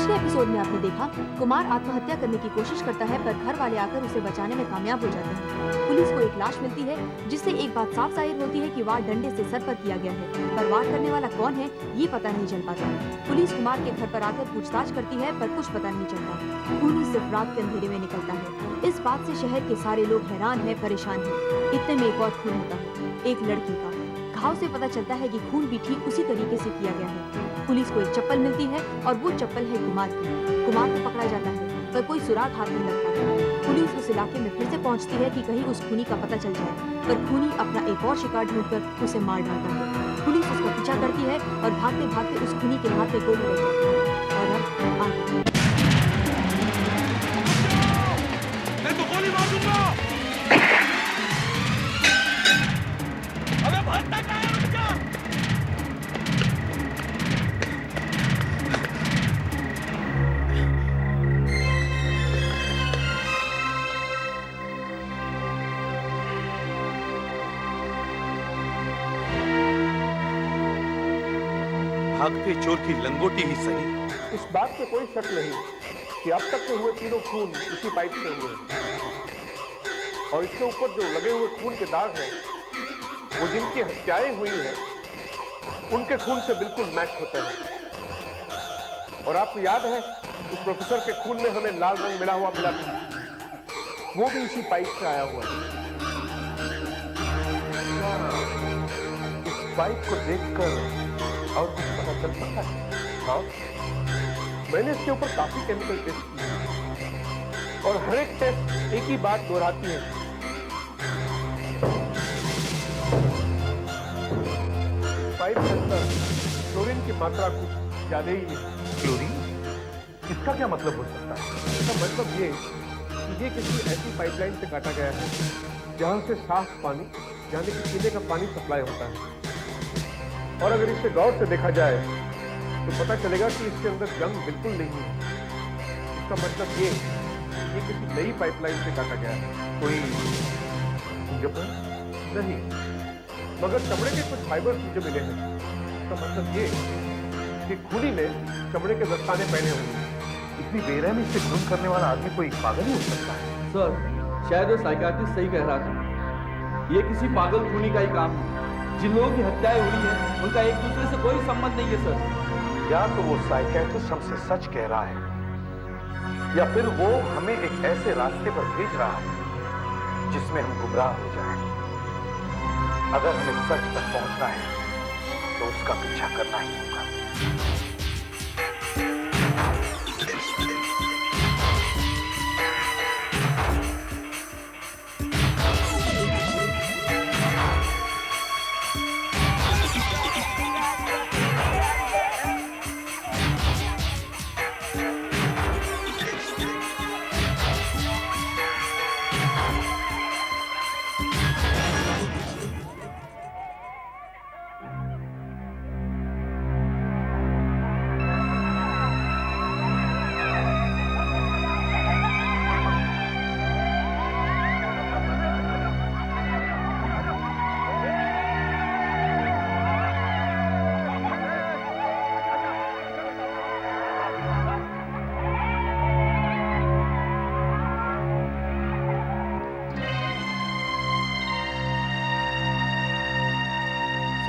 पिछले एपिसोड में आपने देखा कुमार आत्महत्या करने की कोशिश करता है पर घर वाले आकर उसे बचाने में कामयाब हो जाते हैं। पुलिस को एक लाश मिलती है जिससे एक बात साफ जाहिर होती है कि वार डंडे से सर पर किया गया है, पर वार करने वाला कौन है ये पता नहीं चल पाता। पुलिस कुमार के घर पर आकर पूछताछ करती है पर कुछ पता नहीं चलता। खूनी सिर्फ रात के अंधेरे में निकलता है। इस बात से शहर के सारे लोग हैरान है, परेशान है। इतने में एक और खून होता है, एक लड़की का। घाव से पता चलता है कि खून भी ठीक उसी तरीके से किया गया है। पुलिस को एक चप्पल मिलती है और वो चप्पल है कुमार की। कुमार को पकड़ा जाता है पर कोई सुराग हाथ नहीं लगता। पुलिस उस इलाके में फिर से पहुंचती है कि कहीं उस खूनी का पता चल जाए, पर खूनी अपना एक और शिकार ढूंढकर उसे मार डालता है। पुलिस उसका पीछा करती है और भागते भागते उस खूनी के हाथ में गोली लग जाती है। और अब आगे मैं तो गोली मार दूंगा। अबे भागता कहाँ है बच्चा? भागते चोर की लंगोटी ही सही। इस बात पे कोई शक नहीं कि अब तक के हुए तीनों खून इसी पाइप से हुए और इसके ऊपर जो लगे हुए खून के दाग हैं वो जिनकी हत्याएं हुई हैं उनके खून से बिल्कुल मैच होते हैं। और आपको याद है उस प्रोफेसर के खून में हमें लाल रंग मिला हुआ मिला था, वो भी इसी पाइप से आया हुआ है। इस पाइप को देखकर और कुछ पता चल सकता है? हाँ, मैंने इसके ऊपर काफी केमिकल टेस्ट किए और हर एक टेस्ट एक ही बात दोहराती है। पाइप के अंदर क्लोरीन की मात्रा कुछ ज्यादा ही है। क्लोरीन? इसका क्या मतलब हो सकता है? इसका मतलब ये कि ये किसी ऐसी पाइपलाइन से काटा गया है जहां से साफ पानी यानी कि पीने का पानी सप्लाई होता है। और अगर इसे गौर से देखा जाए तो पता चलेगा कि इसके अंदर जंग बिल्कुल नहीं है। इसका मतलब ये किसी नई पाइपलाइन से काटा गया है। कोई नहीं, मगर चमड़े के कुछ फाइबर्स मुझे मिले हैं। इसका मतलब ये कि खूनी ने चमड़े के दस्ताने पहने हुए हैं। इतनी बेरहमी से खून करने वाला आदमी कोई पागल ही हो सकता है। सर, शायद वो साइकियाट्रिस्ट सही कह रहा था। ये किसी पागल खूनी का ही काम है। जिन लोगों की हत्याएं हुई हैं, उनका एक दूसरे से कोई संबंध नहीं है सर। या तो वो साइकियाट्रिस्ट हमसे सच कह रहा है या फिर वो हमें एक ऐसे रास्ते पर भेज रहा है जिसमें हम गुमराह हो जाएं। अगर हमें सच तक पहुंचना है तो उसका पीछा करना ही होगा।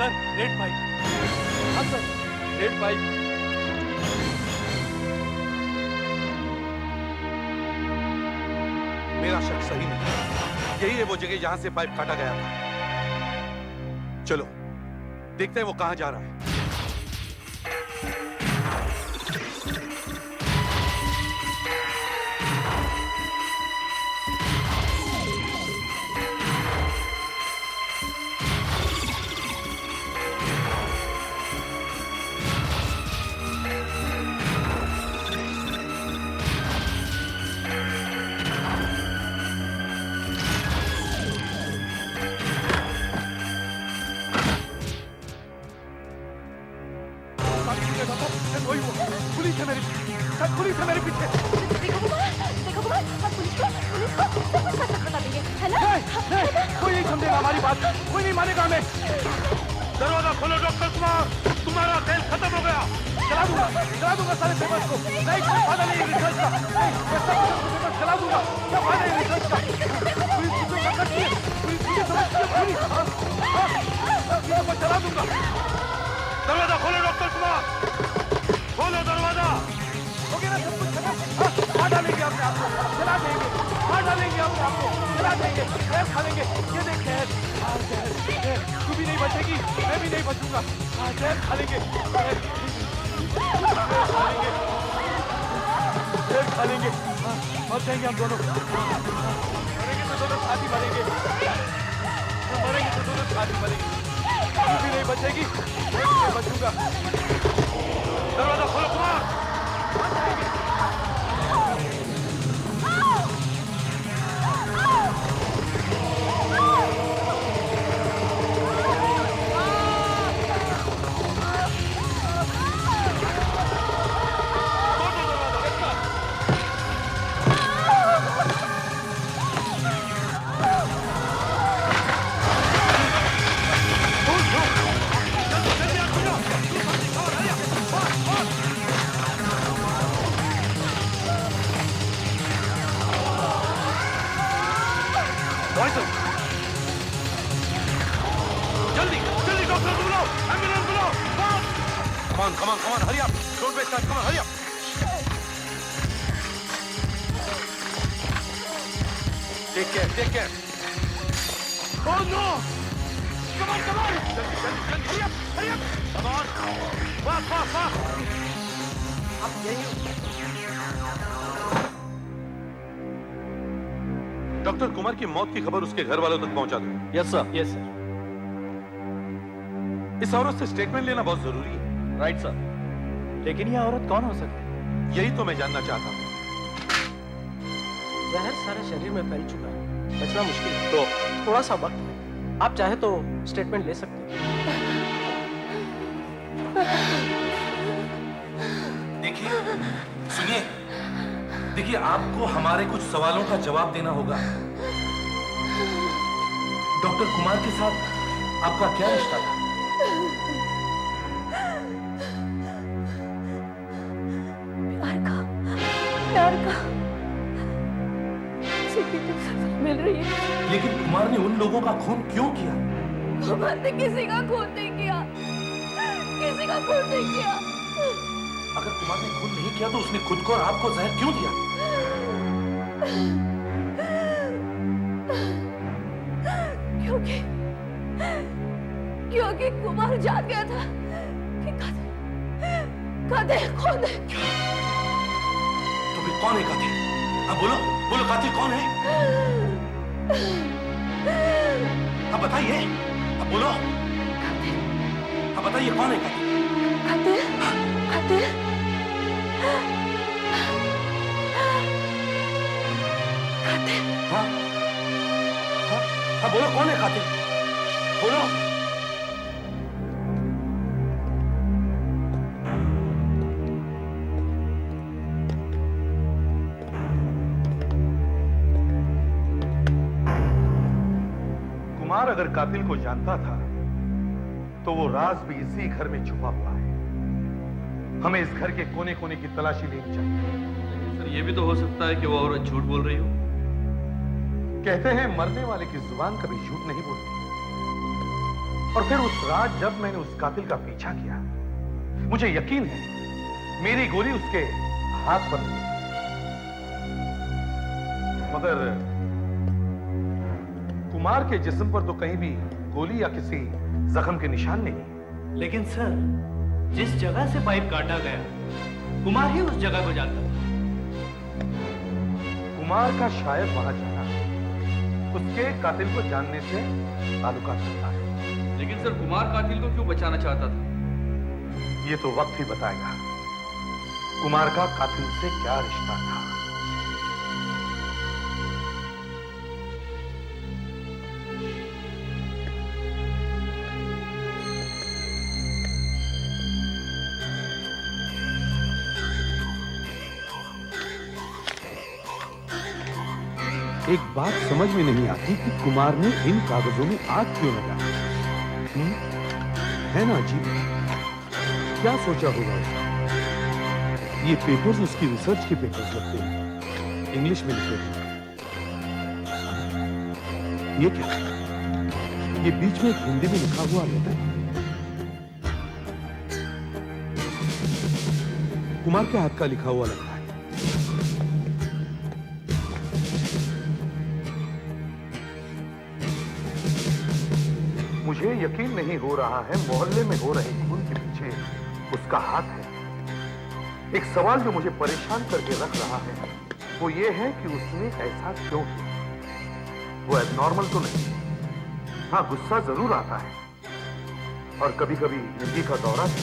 Sir, red pipe. हाँ सर, रेड पाइप। मेरा शक सही नहीं। यही है वो जगह जहां से पाइप काटा गया था। चलो देखते हैं वो कहां जा रहा है। पुलिस है मेरे पीछे। देखो कुमार, पुलिस को सब कुछ सच बता देंगे, है ना? कोई नहीं समझेगा हमारी बात, कोई नहीं मानेगा हमें। दरवाजा खोलो डॉक्टर कुमार, तुम्हारा खेल खत्म हो गया। चला दूंगा। जला दूंगा सारे पेपर्स को। नहीं, कोई फायदा नहीं है रिसर्च का। नहीं, मैं सब पेपर जला दूंगा। क्या फायदा है रिसर्च का? पुलिस मुझे पकड़ती है, पुलिस मुझे समझती है पूरी। मैं जला दूंगा। दरवाजा खोलो डॉक्टर कुमार, खोलो दरवाजा। हो गया ना सब कुछ खत्म? मार डालेंगे अपने आप को, जला देंगे, मार डालेंगे अपने आप को, जला देंगे, जहर खा लेंगे। ये देख जहर, जहर, तू भी नहीं बचेगी, मैं भी नहीं बचूंगा। जहर खा लेंगे, जहर खा लेंगे, मर जाएंगे हम दोनों। मरेंगे तो दोनों साथ ही मरेंगे, मरेंगे तो दोनों साथ ही मरेंगे। तू भी नहीं बचेगी, मैं भी नहीं बचूंगा। दरवाजा खोलो कुमार, मर जाएंगे। Come on, hurry up. Don't waste time. Come on, hurry up. Take care. Oh no! Come on. Hurry up. Come on. Fast. Up, यहीं। डॉक्टर कुमार की मौत की खबर उसके घर वालों तक पहुंचा दो। Yes sir. इस औरत से स्टेटमेंट लेना बहुत जरूरी है। Right sir. लेकिन ये औरत कौन हो सकती है? यही तो मैं जानना चाहता हूँ। जहर सारे शरीर में फैल चुका है, बचना मुश्किल है। तो थोड़ा सा वक्त है, आप चाहे तो स्टेटमेंट ले सकते हैं। देखिए आपको हमारे कुछ सवालों का जवाब देना होगा। डॉक्टर कुमार के साथ आपका क्या रिश्ता था? प्यार का मिल रही है। लेकिन कुमार ने उन लोगों का खून क्यों किया? कुमार ने किसी का खून नहीं किया। अगर कुमार ने खून नहीं किया तो उसने खुद को और आपको जहर क्यों दिया? क्योंकि कुमार जान गया था कि कातिल कौन है। तो फिर कौन है कातिल? अब बोलो कातिल कौन है? अब बताइए, अब बोलो, अब बताइए कौन है कातिल? कातिल हाँ बोलो कौन है कातिल? बोलो। कुमार अगर कातिल को जानता था तो वो राज भी इसी घर में छुपा हुआ है। हमें इस घर के कोने कोने की तलाशी लेनी चाहिए। सर ये भी तो हो सकता है कि वो औरत झूठ बोल रही हो। कहते हैं मरने वाले की जुबान कभी झूठ नहीं बोलती। और फिर उस रात जब मैंने उस कातिल का पीछा किया, मुझे यकीन है मेरी गोली उसके हाथ पर लगी। मगर कुमार के जिस्म पर तो कहीं भी गोली या किसी जख्म के निशान नहीं। लेकिन सर जिस जगह से पाइप काटा गया कुमार ही उस जगह को जानता था। कुमार का शायद वहां जाना उसके कातिल को जानने से ताल्लुकात रखता है। लेकिन सर कुमार कातिल को क्यों बचाना चाहता था? ये तो वक्त ही बताएगा कुमार का कातिल से क्या रिश्ता था। एक बात समझ में नहीं आती कि कुमार ने इन कागजों में आग क्यों लगाई। है ना अजीब? क्या सोचा होगा उसने? ये पेपर्स उसकी रिसर्च के पेपर्स लगते हैं, इंग्लिश में लिखे हैं। ये क्या है? ये बीच में एक हिंदी में लिखा हुआ लेटर। कुमार के हाथ का लिखा हुआ लगता है। मुझे यकीन नहीं हो रहा है मोहल्ले में हो रहे खून के पीछे उसका हाथ है। एक सवाल जो मुझे परेशान करके रख रहा है वो ये है कि उसने ऐसा क्यों किया। वो एबनॉर्मल तो नहीं, हाँ गुस्सा जरूर आता है और कभी कभी मिर्गी का दौरा भी।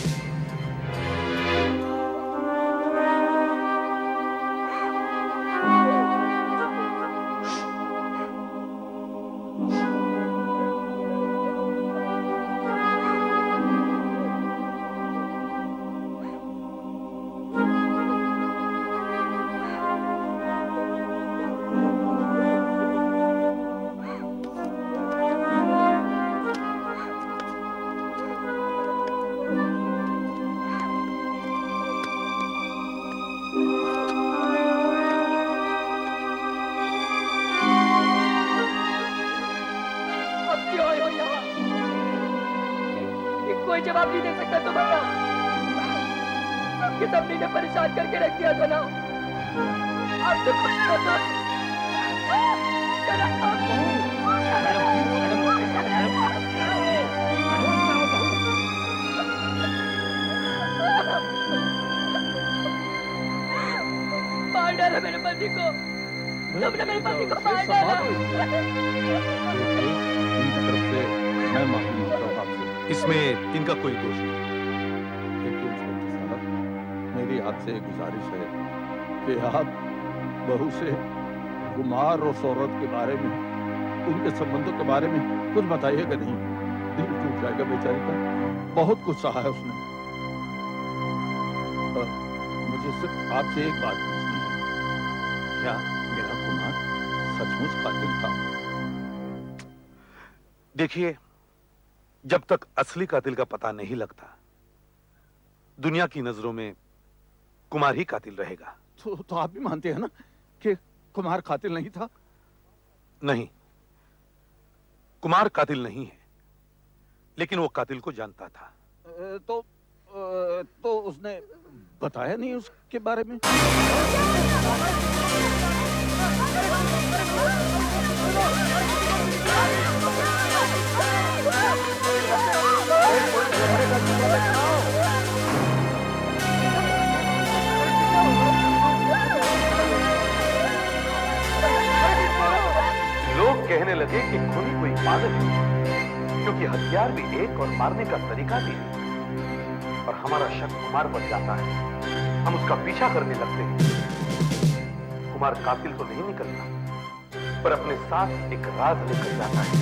कोई जवाब नहीं दे सकता तुम्हारा। सबके सबने ने परेशान करके रख दिया था ना। आप तो कुछ तो मार डाला मेरे पति को। तुमने मेरे पति को मार डाला। इनकी तरफ से मैं माफी मांगता हूं आपसे। इसमें इनका कोई दोष नहीं। देखिए इंस्पेक्टर साहब, मेरी आपसे एक गुजारिश है कि आप बहू से कुमार और सौरभ के बारे में, उनके संबंधों के बारे में कुछ बताइएगा नहीं। दिल टूट जाएगा बेचारी का, बहुत कुछ सहा है उसने। मुझे सिर्फ आपसे एक बात पूछनी है, क्या मेरा कुमार सचमुच कातिल था? देखिए, जब तक असली कातिल का पता नहीं लगता, दुनिया की नजरों में कुमार ही कातिल रहेगा। तो आप भी मानते हैं ना कि कुमार कातिल नहीं था? नहीं, कुमार कातिल नहीं है, लेकिन वो कातिल को जानता था। तो उसने बताया नहीं उसके बारे में? लोग कहने लगे कि खूनी कोई पागल है, क्योंकि हथियार भी एक और मारने का तरीका भी है। और हमारा शक कुमार पर जाता है, हम उसका पीछा करने लगते हैं। कुमार कातिल तो नहीं निकलता, पर अपने साथ एक राज लेकर जाता है।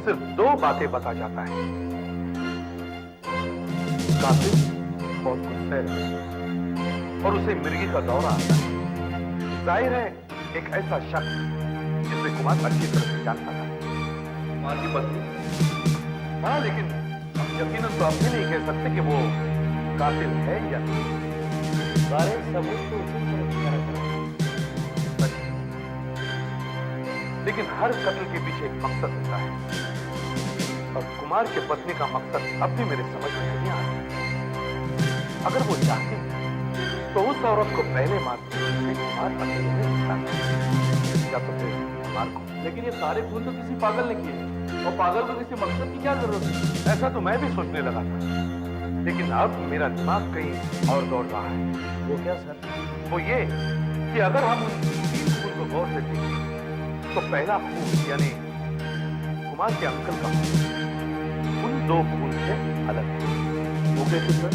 सिर्फ दो बातें बता जाता है। कातिल बहुत गुस्से है और उसे मिर्गी का दौरा आता है। जाहिर है एक ऐसा शख्स जिसे कुमार अच्छी तरह से जानता था। कुमार की पत्नी? हाँ, लेकिन हम यकीनन तो अब भी नहीं कह सकते कि वो कातिल है या नहीं। सारे सबूत तो उसी तरह लेकिन हर कत्ल के पीछे एक मकसद होता है, और कुमार के पत्नी का मकसद अब भी मेरे समझ में नहीं आ रहा। अगर वो चाहती तो उस औरत को पहले मारती, कुमार अकेले में निपटाता, या तो फिर कुमार को। लेकिन ये सारे खून तो किसी पागल ने किए, और पागल को किसी मकसद की क्या जरूरत है? ऐसा तो मैं भी सोचने लगा था, लेकिन अब मेरा दिमाग कहीं और दौड़ रहा है। वो क्या सर? वो ये कि अगर हम उन 3 खून को गौर से देखें, तो पहला खून यानी कुमार के अंकल का खून उन 2 खून से अलग है। वो कैसे सर?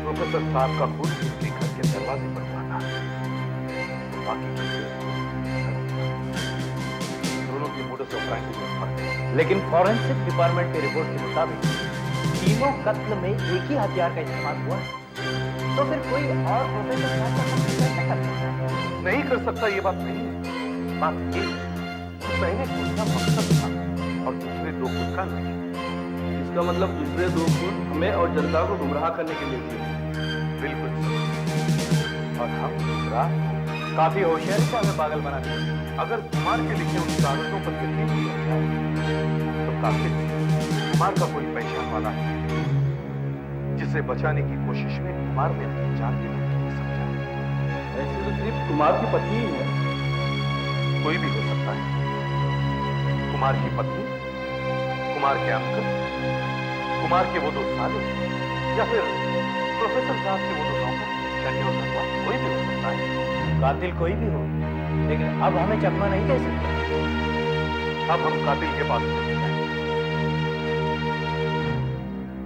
प्रोफेसर साहब का खून उसके घर के दरवाजे पर हुआ था, बाकी दोनों की मोडस ऑपरेंडी में फर्क है। लेकिन फॉरेंसिक डिपार्टमेंट के रिपोर्ट के मुताबिक तीनों कत्ल में एक ही हथियार का इस्तेमाल हुआ, तो फिर कोई और प्रोफेसर साहब का कत्ल कैसे कर सकता? नहीं कर सकता, ये बात नहीं है। बात ये पहले खून का मकसद था और दूसरे 2 खून का नहीं। इसका मतलब दूसरे 2 खून हमें और जनता को गुमराह करने के लिए किए। बिल्कुल सही। और हम गुमराह, काफी होशियारी से हमें पागल बना दिया। अगर कुमार के लिखे उन कागजों पर यकीन किया जाए तो कातिल कुमार का कोई पहचान वाला है जिसे बचाने की कोशिश में कुमार ने अपनी जान देने के लिए समझा। ऐसे तो सिर्फ कुमार की पत्नी ही है। कोई भी हो सकता है। कुमार की पत्नी, कुमार के अंकल, कुमार के वो दो साले, या फिर प्रोफेसर साहब के वो दो नौकर, शनि और धनवा, कोई भी हो सकता है। कातिल कोई भी हो, लेकिन अब हमें चकमा नहीं दे सकते। अब हम कातिल के पास नहीं जाएंगे।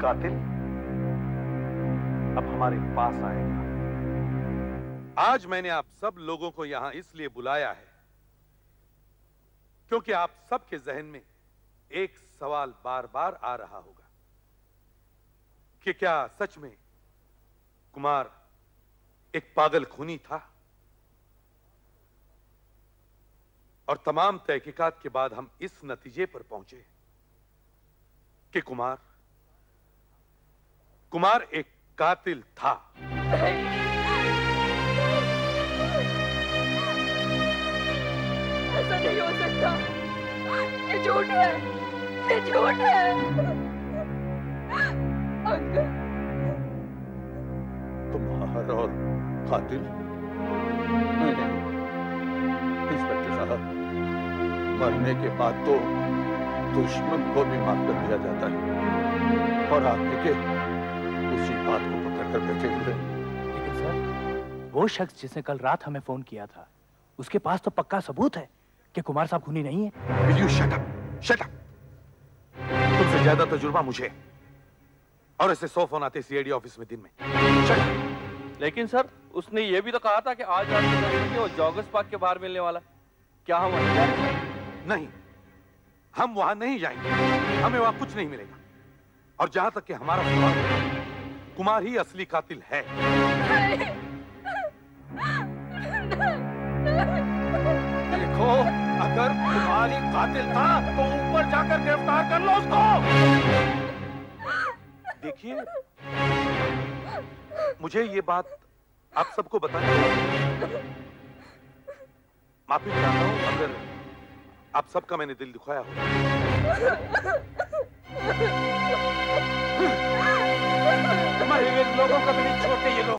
कातिल अब हमारे पास आएगा। आज मैंने आप सब लोगों को यहां इसलिए बुलाया है क्योंकि आप सबके जहन में एक सवाल बार बार आ रहा होगा कि क्या सच में कुमार एक पागल खूनी था? और तमाम तहकीकात के बाद हम इस नतीजे पर पहुंचे कि कुमार एक कातिल था। ऐसा नहीं हो सकता, ये झूठ है, ये झूठ है। अंकल, कुमार और कातिल? नहीं, इंस्पेक्टर साहब, मरने के बाद तो दुश्मन को भी माफ कर दिया जाता है और आप के उसी बात को पकड़ कर बैठे हुए। लेकिन सर, वो शख्स जिसने कल रात हमें फोन किया था, उसके पास तो पक्का सबूत है कि कुमार साहब खूनी नहीं है। Will you shut up? Shut up! तुमसे ज्यादा तजुर्बा मुझे, और ऐसे 100 फोन आते सीआईडी ऑफिस में दिन में। Shut up! लेकिन सर, उसने ये भी तो कहा था कि आज रात को 10 बजे वो जॉगर्स पार्क के बाहर मिलने वाला। क्या हम वहीं जाएंगे? नहीं, हम वहां नहीं जाएंगे। हमें वहां कुछ नहीं मिलेगा। और जहां तक कि हमारा सवाल है, कुमार ही असली कातिल है। देखो, अगर कुमार ही कातिल था तो ऊपर जाकर गिरफ्तार कर लो उसको। देखिए, मुझे ये बात आप सबको बतानी है। माफी चाहता हूं अगर आप सबका मैंने दिल दुखाया हो। मरे लोगों को भी नहीं छोड़ते ये लोग।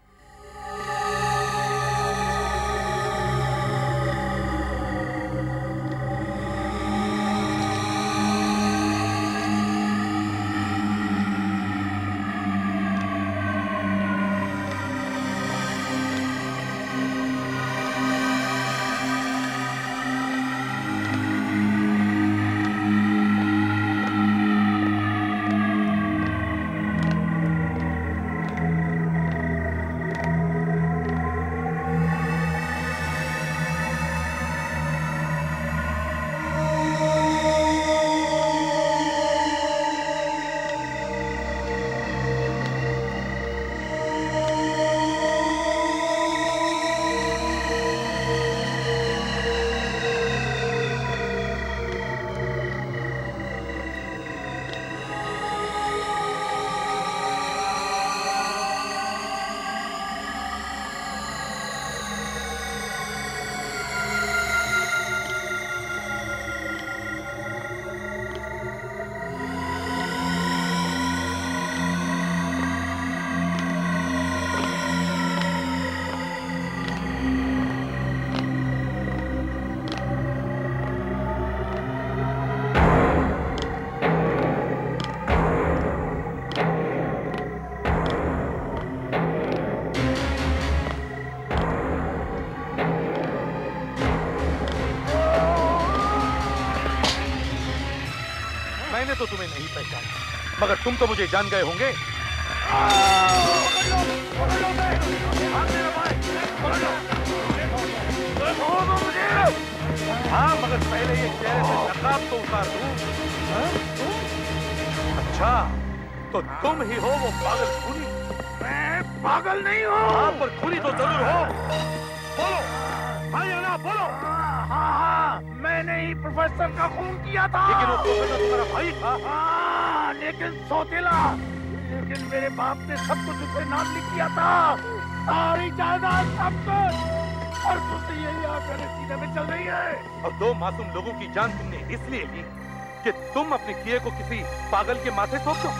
मैंने तो तुम्हें नहीं पहचाना, मगर तुम तो मुझे जान गए होंगे। हाँ, मगर पहले ये चेहरे से नकाब तो उतार दूं। अच्छा, तो तुम ही हो वो पागल खूनी? मैं पागल नहीं हूँ। हाँ, पर खूनी तो जरूर हो। बोलो, हाँ या ना, बोलो। हाँ, मैंने ही प्रोफेसर का खून किया था। लेकिन वो प्रोफेसर तुम्हारा भाई था। हाँ, लेकिन सौतेला। पागल मेरे बाप ने सब कुछ उसे नाम लिख दिया था, सारी जायदाद सब कुछ, और तुझसे यही आकर सीने में चल रही है। और 2 मासूम लोगों की जान तुमने इसलिए ली कि तुम अपने किए को किसी पागल के माथे सौंप दो।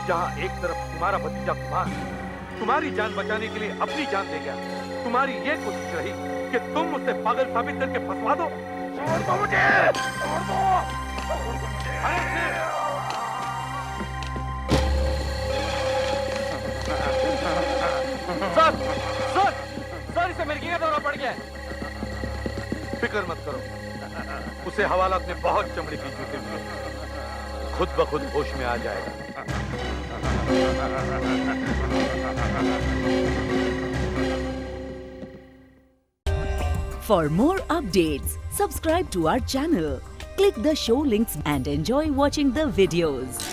जहां एक तरफ तुम्हारा भतीजा कुमार तुम्हारी जान बचाने के लिए अपनी जान दे गया, तुम्हारी ये कोशिश रही कि तुम उसे पागल साबित करके फंसवा दो। छोड़ दो मुझे, छोड़ दो, छोड़ दो मुझे। सर इसे मिर्गी का दौरा पड़ गया है। फिक्र मत करो, उसे हवालात में बहुत चमड़ी की जूते मिले, खुद ब खुद होश में आ जाएगा। For more updates, subscribe to our channel, click the show links and enjoy watching the videos.